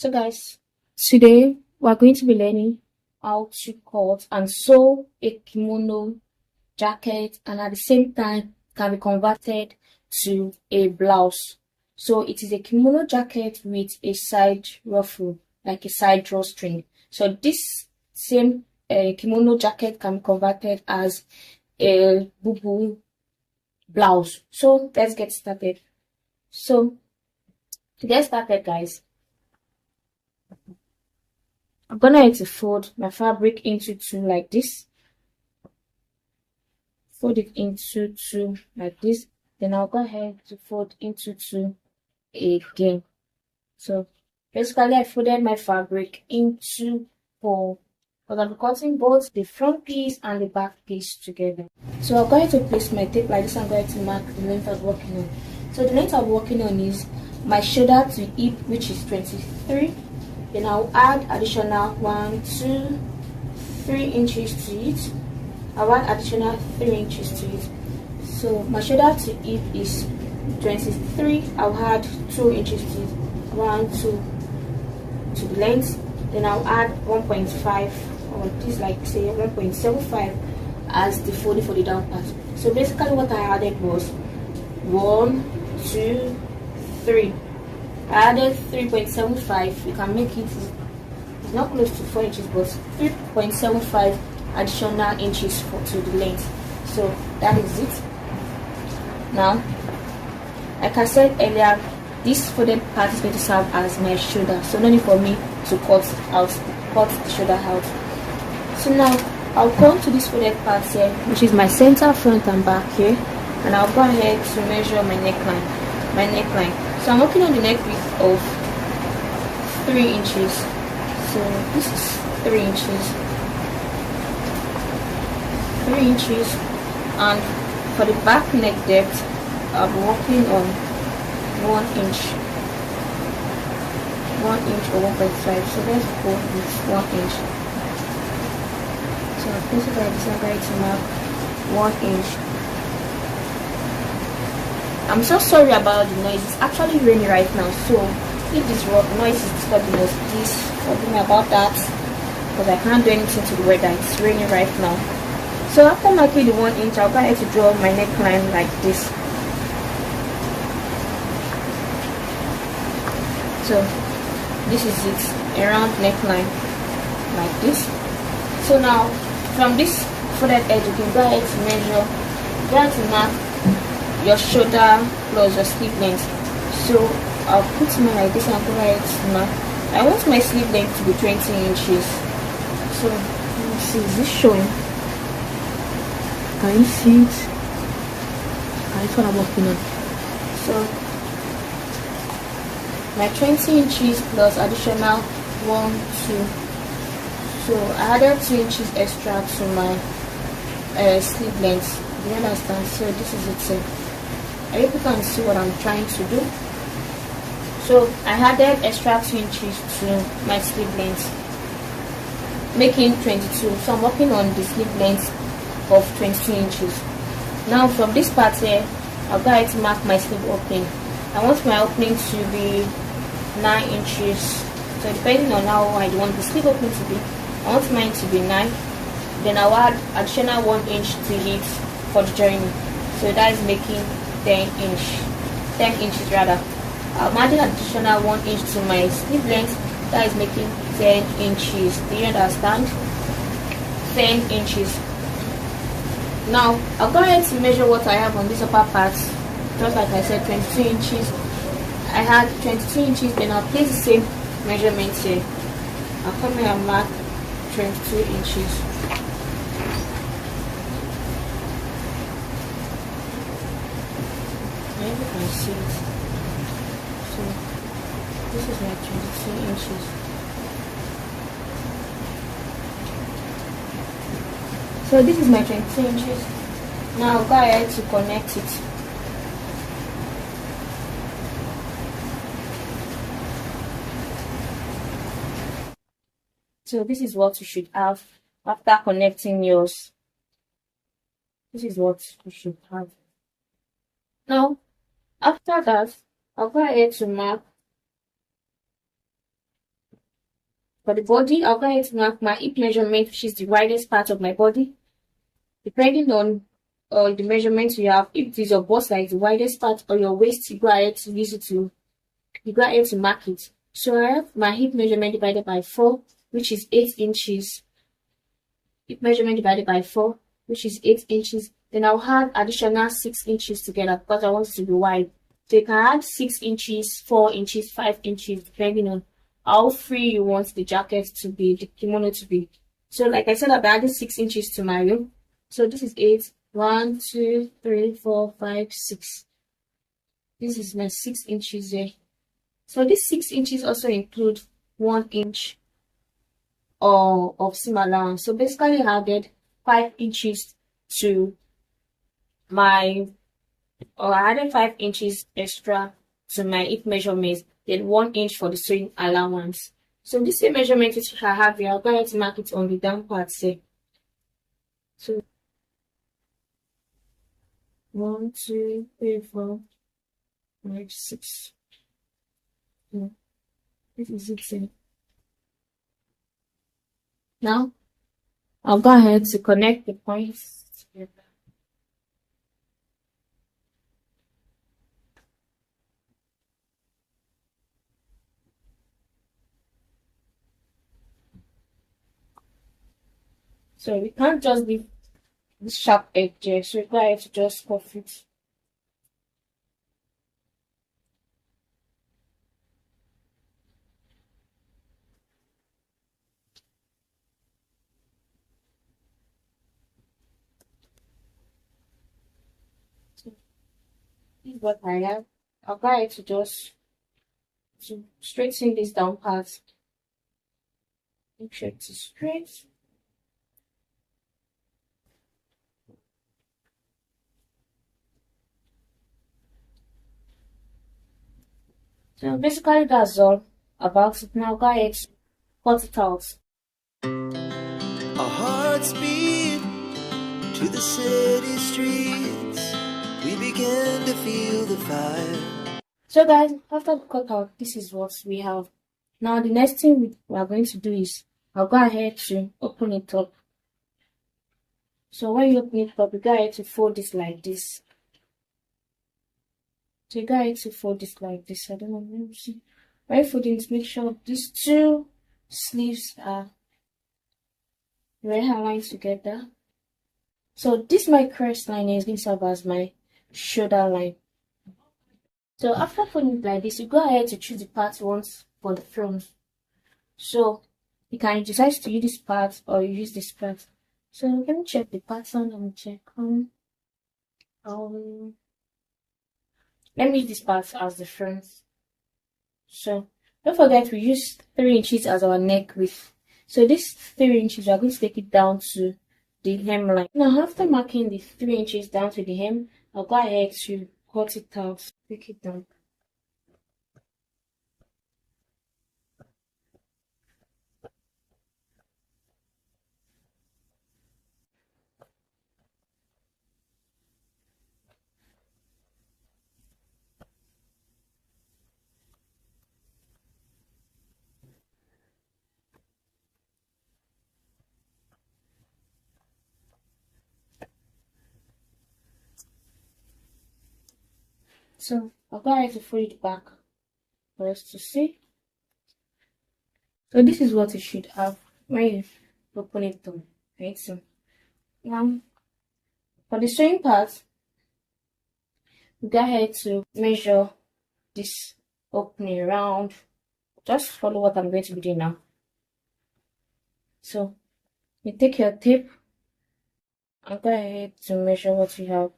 So guys, today we're going to be learning how to cut and sew a kimono jacket, and at the same time can be converted to a blouse. So it is a kimono jacket with a side ruffle, like a side drawstring. So this same kimono jacket can be converted as a boo-boo blouse. So let's get started. So to get started, guys, I'm gonna have to fold my fabric into two like this. Fold it into two like this. Then I'll go ahead to fold into two again. So basically I folded my fabric into four, but I'm cutting both the front piece and the back piece together. So I'm going to place my tape like this. I'm going to mark the length I'm working on. So the length I'm working on is my shoulder to hip, which is 23. Then I'll add additional 1, 2, 3 inches to it. I'll add additional 3 inches to it. So my shoulder to hip is 23. I'll add 2 inches to it. 1, 2 to the length. Then I'll add 1.5, or this like say 1.75 as the folding for the down part. So basically what I added was 1, 2, 3. I added 3.75. You can make it, it's not close to 4 inches, but 3.75 additional inches to the length. So that is it. Now, like I said earlier, this folded part is going to serve as my shoulder, so no need for me to cut the shoulder out. So now I'll come to this folded part here, which is my center, front and back here, and I'll go ahead to measure my neckline. So I'm working on the neck width of 3 inches. So this is 3 inches. 3 inches. And for the back neck depth, I'll be working on 1 inch. 1 inch or 1.5. So let's go with 1 inch. So basically this is going to mark 1 inch. I'm so sorry about the noise. It's actually raining right now, so if this noise is disturbing us, please forgive me about that, because I can't do anything to the weather. It's raining right now. So after marking the 1 inch, I'll go ahead to draw my neckline like this. So this is it, a round neckline like this. So now from this folded edge, you can go ahead to measure, go ahead to mark your shoulder plus your sleeve length. So I'll put mine like this and go ahead to mark. I want my sleeve length to be 20 inches. So let me see, is this showing? Can you see it? That's what I'm working on. So my 20 inches plus additional 1, 2. So I added 2 inches extra to my sleeve length. Do you understand? So this is it. I hope you can see what I'm trying to do. So I added extra 2 inches to my sleeve length, making 22. So I'm working on the sleeve length of 22 inches. Now from this part here, I'll go ahead to mark my sleeve opening. I want my opening to be 9 inches. So depending on how wide you want the sleeve opening to be, I want mine to be 9. Then I'll add additional 1 inch to it for the joining. So that is making 10 inches rather. I'm adding additional 1 inch to my sleeve length. That is making 10 inches. Do you understand? 10 inches. Now I'll go ahead to measure what I have on this upper part. Just like I said, 22 inches. I had 22 inches. Then I'll place the same measurement here. I'll come here and mark 22 inches. You can see it. So this is my 22 inches. So this is my 22 inches. Now I'll go ahead to connect it. So this is what you should have after connecting yours. This is what you should have. Now after that, I'll go ahead to mark For the body, I'll go ahead to mark my hip measurement, which is the widest part of my body. Depending on the measurements you have, if it is your bust like the widest part, or your waist, you go ahead to use it to mark it. So I have my hip measurement divided by 4, which is 8 inches. Hip measurement divided by 4, which is 8 inches. Then I'll add additional 6 inches together because I want it to be wide. So you can add 6 inches, 4 inches, 5 inches, depending on how free you want the jacket to be, the kimono to be. So like I said, I've added 6 inches to my room. So this is 8. 1, 2, 3, 4, 5, 6. This is my 6 inches there. So these 6 inches also include 1 inch of seam allowance. So basically I added 5 inches to my, I added 5 inches extra to my hip measurements, then 1 inch for the sewing allowance. So this same measurement which I have here, I'll go ahead to mark it on the down part here. So 1, 2, 3, 4, 5, 6. This is it. Now, I'll go ahead to connect the points together. So we can't just leave this sharp edge there, so we go ahead to just cuff it. So this is what I have. I'll go ahead to just straighten this down part. Make sure it's straight. So basically that's all about it. Now go ahead to cut it out. Our hearts beat to the city streets. We began to feel the fire. So guys, after the cutout, this is what we have. Now the next thing we are going to do is, I'll go ahead to open it up. So when you open it up, you go ahead to fold this like this. So you go ahead to fold this like this. I don't know, let me see. When you fold it, make sure these two sleeves are very aligned together. So this my crest line is going to serve as my shoulder line. So after folding it like this, you go ahead to choose the part you want for the front. So you can decide to use this part or use this part. So let me check the pattern. Let me check. Let me use this part as the front. So don't forget we use 3 inches as our neck width. So this 3 inches, we are going to take it down to the hemline. Now after marking the 3 inches down to the hem, I'll go ahead to cut it out. Take it down. So I'll go ahead to fold it back for us to see. So this is what you should have when you open it up. Right, so now for the sewing part, go ahead to measure this opening around. Just follow what I'm going to be doing now. So you take your tape and go ahead to measure what you have.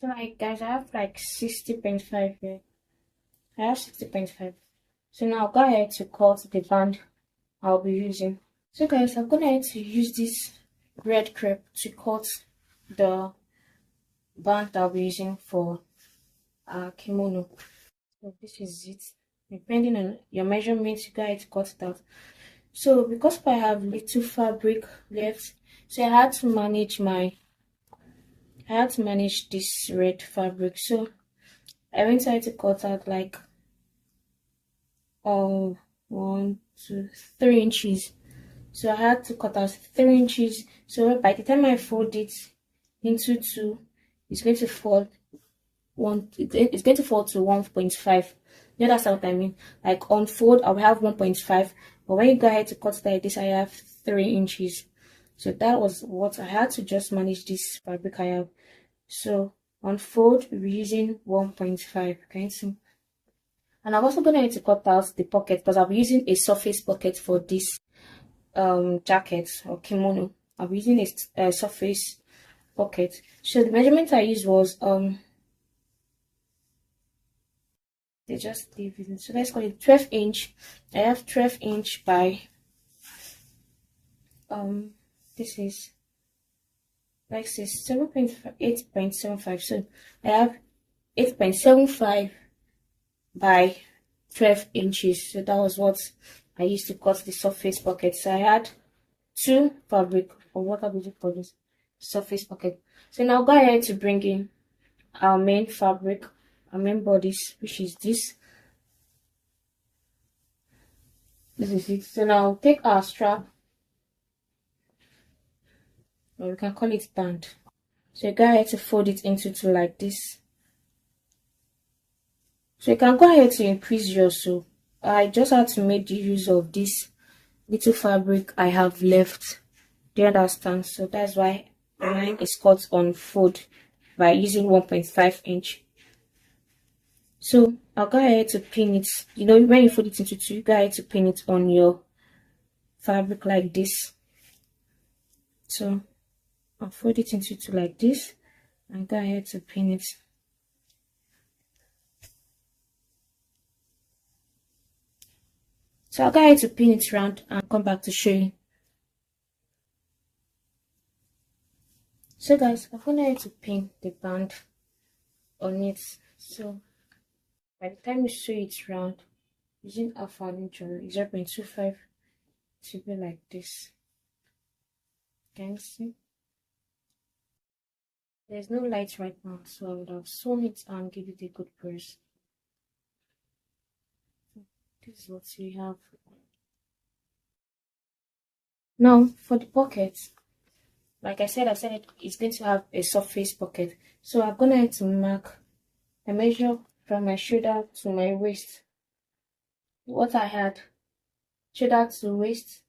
So like guys, I have like 60.5 here. I have 60.5. So now I'll go ahead to cut the band I'll be using. So guys, I'm gonna to use this red crepe to cut the band that I'll be using for kimono. So this is it. Depending on your measurements, you guys cut it out. So because I have little fabric left, so I had to manage this red fabric. So I went ahead to cut out like 1, 2, 3 inches. So I had to cut out 3 inches. So by the time I fold it into 2, it's going to fall it's going to fall to 1.5. You understand what I mean? Like on fold, I'll have 1.5, but when you go ahead to cut like this, I have 3 inches. So that was what I had to just manage this fabric I have. So on fold, we're using 1.5. Can you see? And I'm also going to need to cut out the pocket because I'll be using a surface pocket for this jacket or kimono. I'll be using a surface pocket. So the measurement I used was they just leave it. So let's call it 12 inch. I have 12 inch by this is like say 8.75. So I have 8.75 by 12 inches. So that was what I used to cut the surface pocket. So I had 2 fabric, or what I'll be for this surface pocket. So now go ahead to bring in our main fabric, our main bodice, which is this. This is it. So now take our strap, or we can call it band. So you go ahead to fold it into 2 like this. So you can go ahead to increase yours. So I just had to make the use of this little fabric I have left. Do you understand? So that's why mine is cut on fold by using 1.5 inch. So I'll go ahead to pin it. You know, when you fold it into 2, you go ahead to pin it on your fabric like this. So I'll fold it into 2 like this and go ahead to pin it. So I'll go ahead to pin it around and come back to show you. So guys, I'm going to pin the band on it. So by the time you sew it round, using half an inch or 0.25 to be like this. Can you see? There's no light right now, so I would have sewn it and give it a good press. This is what we have. Now for the pocket, like I said it's going to have a surface pocket. So I'm gonna to mark a measure from my shoulder to my waist. What I had, shoulder to waist.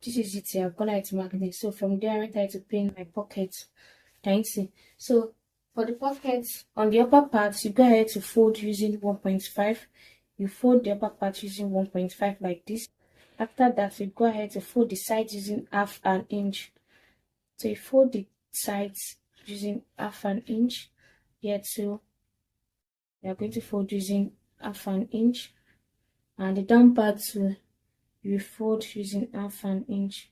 This is it here. I'm gonna to mark this. So from there, I try to pin my pocket. Can you see? So for the pocket, on the upper part, you go ahead to fold using 1.5. You fold the upper part using 1.5 like this. After that, you go ahead to fold the sides using half an inch. So you fold the sides using half an inch. Here too, you are going to fold using half an inch, and the down part too, you fold using half an inch.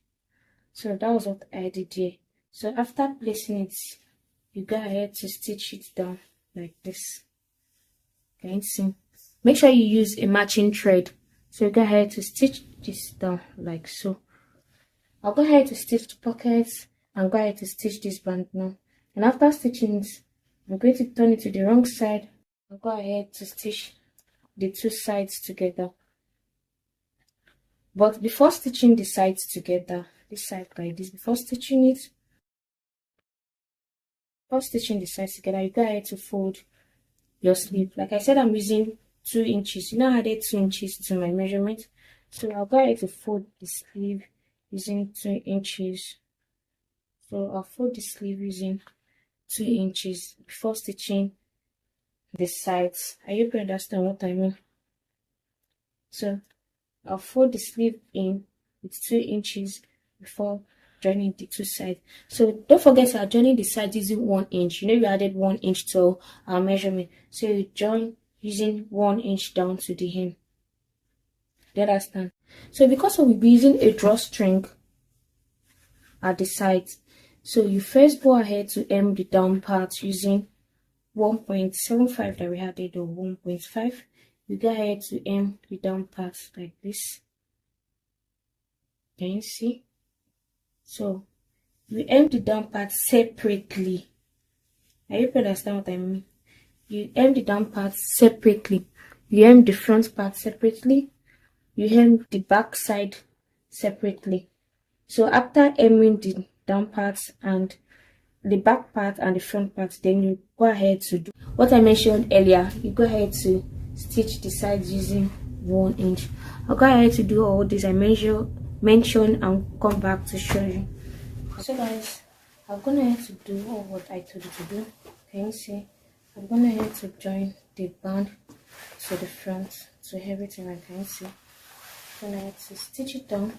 So that was what I did here. So after placing it, you go ahead to stitch it down like this. Can you see? Make sure you use a matching thread. So you go ahead to stitch this down like so. I'll go ahead to stitch the pockets and go ahead to stitch this band now. And after stitching it, I'm going to turn it to the wrong side and go ahead to stitch the 2 sides together. But before stitching the sides together, this side like this, before stitching the sides together, you go ahead to fold your sleeve. Like I said, I'm using 2 inches. You know, I added 2 inches to my measurement. So I'll go ahead to fold the sleeve using 2 inches. So I'll fold the sleeve using 2 inches before stitching the sides. I hope you understand what I mean. So I'll fold the sleeve in with 2 inches before joining the two sides. So don't forget to joining the sides using 1 inch. You know, we added 1 inch to our measurement, so you join using 1 inch down to the hem. Do you understand? So because we'll be using a drawstring at the sides, so you first go ahead to hem the down part using 1.75 that we added, or 1.5. You go ahead to hem the down part like this. Can you see? So you hem the down part separately. I hope you understand what I mean. You hem the down part separately. You hem the front part separately. You hem the back side separately. So after hemming the down parts and the back part and the front part, then you go ahead to do what I mentioned earlier. You go ahead to stitch the sides using 1 inch. I'll go ahead to do all this I mention and come back to show you. So guys, I'm gonna have to do all what I told you to do. Can you see? I'm gonna have to join the band to the front, to everything. I can see. I'm gonna have to stitch it down,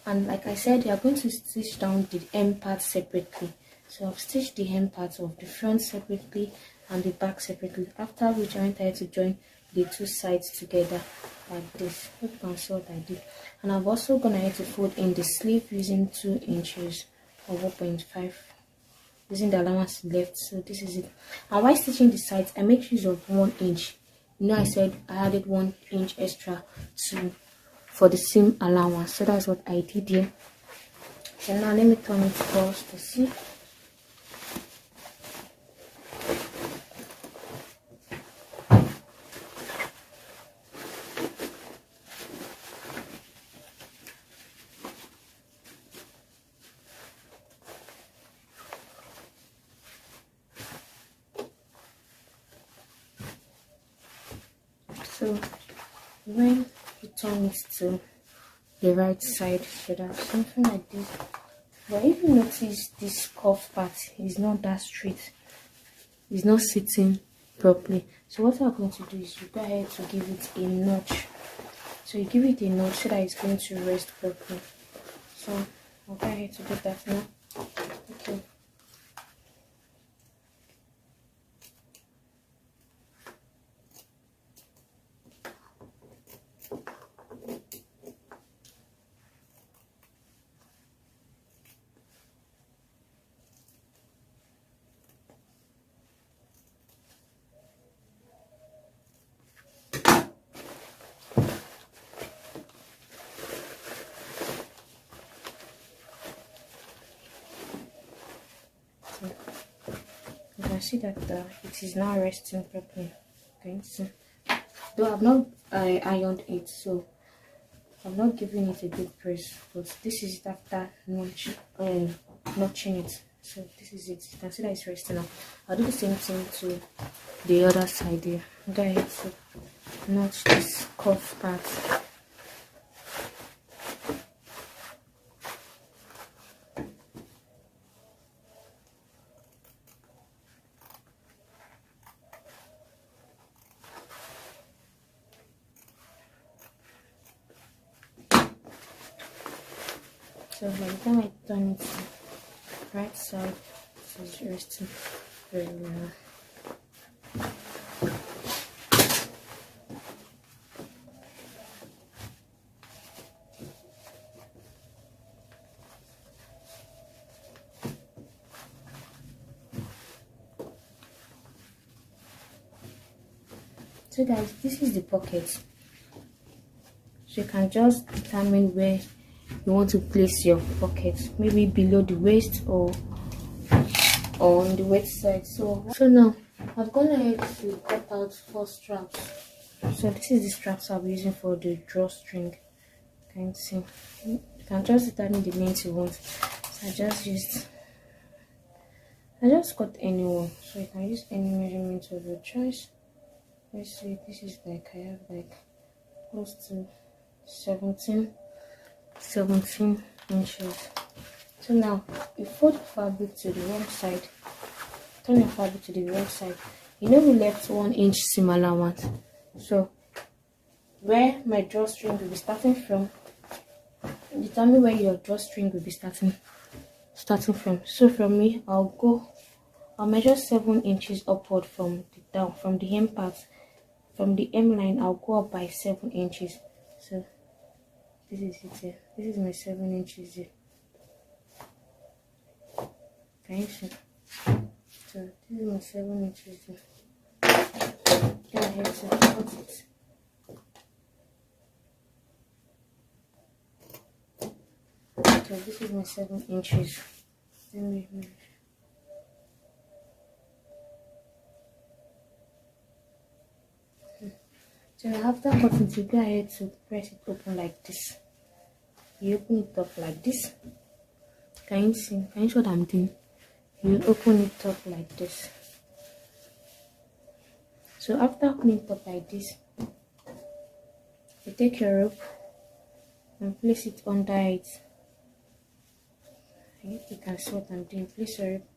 and like I said, you are going to stitch down the hem part separately. So I've stitched the hem part of the front separately and the back separately. After which I had to join the two sides together like this. Hope you can see what I did. And I'm also gonna have to fold in the sleeve using 2 inches or 1.5, using the allowance left. So this is it. And while stitching the sides, I make use of 1 inch. You know, I said I added 1 inch extra for the seam allowance. So that's what I did here. So now let me turn it across to see. So when you turn it to the right side, should have something like this. But if you notice, this cuff part is not that straight, it's not sitting properly. So what I'm going to do is you go ahead to give it a notch. So you give it a notch so that it's going to rest properly. So I'll go ahead to do that now. Okay. You can see that it is now resting properly. Okay, so though I've not ironed it, so I'm not giving it a good press, but this is after notching it. So this is it. You can see that it's resting now. I'll do the same thing to the other side here. Go ahead to notch this cuff part. So by the time I turn it to the right side, it is resting very well. So guys, this is the pocket. So you can just determine where you want to place your pocket, maybe below the waist or on the waist side. So now I've gone ahead to cut out 4 straps. So this is the straps I'll be using for the drawstring. Can you see? You can just determine the length you want. So I just cut any one. So you can use any measurement of your choice. Let's see, this is like, I have like close to 17 inches. So now you fold the fabric to the wrong side, turn your fabric to the wrong side. You know we left 1 inch seam allowance, so where my drawstring will be starting from, determine where your drawstring will be starting. starting from. So from me, I'll measure 7 inches upward from the down, from the hem part, from the hem line. I'll go up by 7 inches. So this is it here. This is my 7 inches here. Can you see? So this is my 7 inches here. Go ahead to cut it. So this is my 7 inches. Let me measure. So after cutting, you go ahead to press it open like this. You open it up like this. Can you see? Can you see what I'm doing? You open it up like this. So after opening it up like this, you take your rope and place it under it. You can see what I'm doing. Place your rope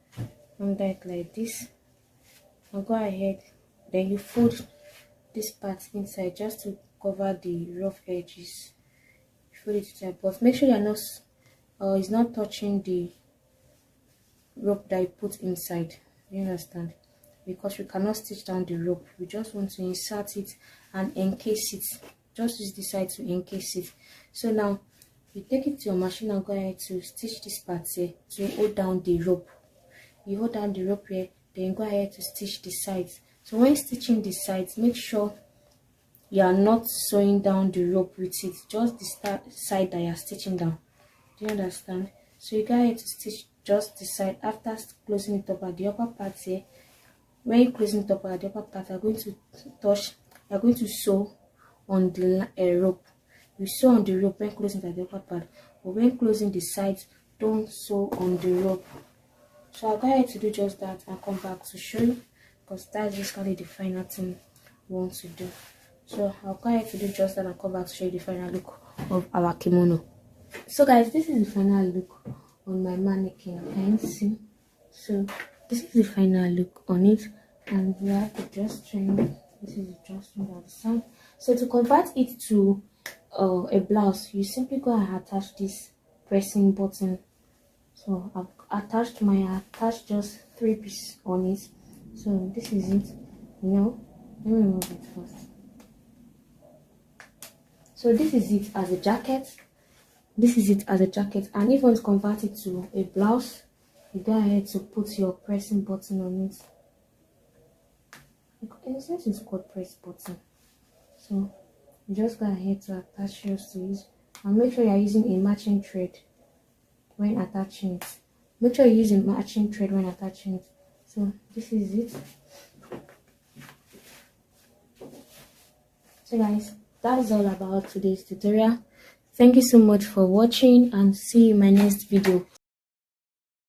under it like this. And go ahead. Then you fold this part inside just to cover the rough edges. Fold it inside, but make sure you're not it's not touching the rope that you put inside. You understand? Because we cannot stitch down the rope. We just want to insert it and encase it. Just use this side to encase it. So now you take it to your machine and go ahead to stitch this part here to hold down the rope. You hold down the rope here, then go ahead to stitch the sides. So when stitching the sides, make sure you are not sewing down the rope with it, just the side that you are stitching down. Do you understand? So you go ahead to stitch just the side. After closing it up at the upper part here, when you're closing it up at the upper part, you're going to sew on the rope. You sew on the rope when closing at the upper part, but when closing the sides, don't sew on the rope. So I'll go ahead to do just that and come back to show you, because that's basically the final thing we want to do. So I'll go ahead to do just that and come back to show you the final look of our kimono. So guys, this is the final look on my mannequin. Can you see? So this is the final look on it, and we have the drawstring. This is the drawstring on the side. So to convert it to a blouse, you simply go and attach this pressing button. So I've attached just 3 pieces on it. So this is it. Let me remove it first. So this is it as a jacket. This is it as a jacket, and if you want to convert it to a blouse, you go ahead to put your pressing button on it. In a sense, it's called press button. So you just go ahead to attach yours to it, and make sure you're using a matching thread when attaching it. Make sure you use a matching thread when attaching it. So this is it. So guys, that is all about today's tutorial. Thank you so much for watching, and see you in my next video.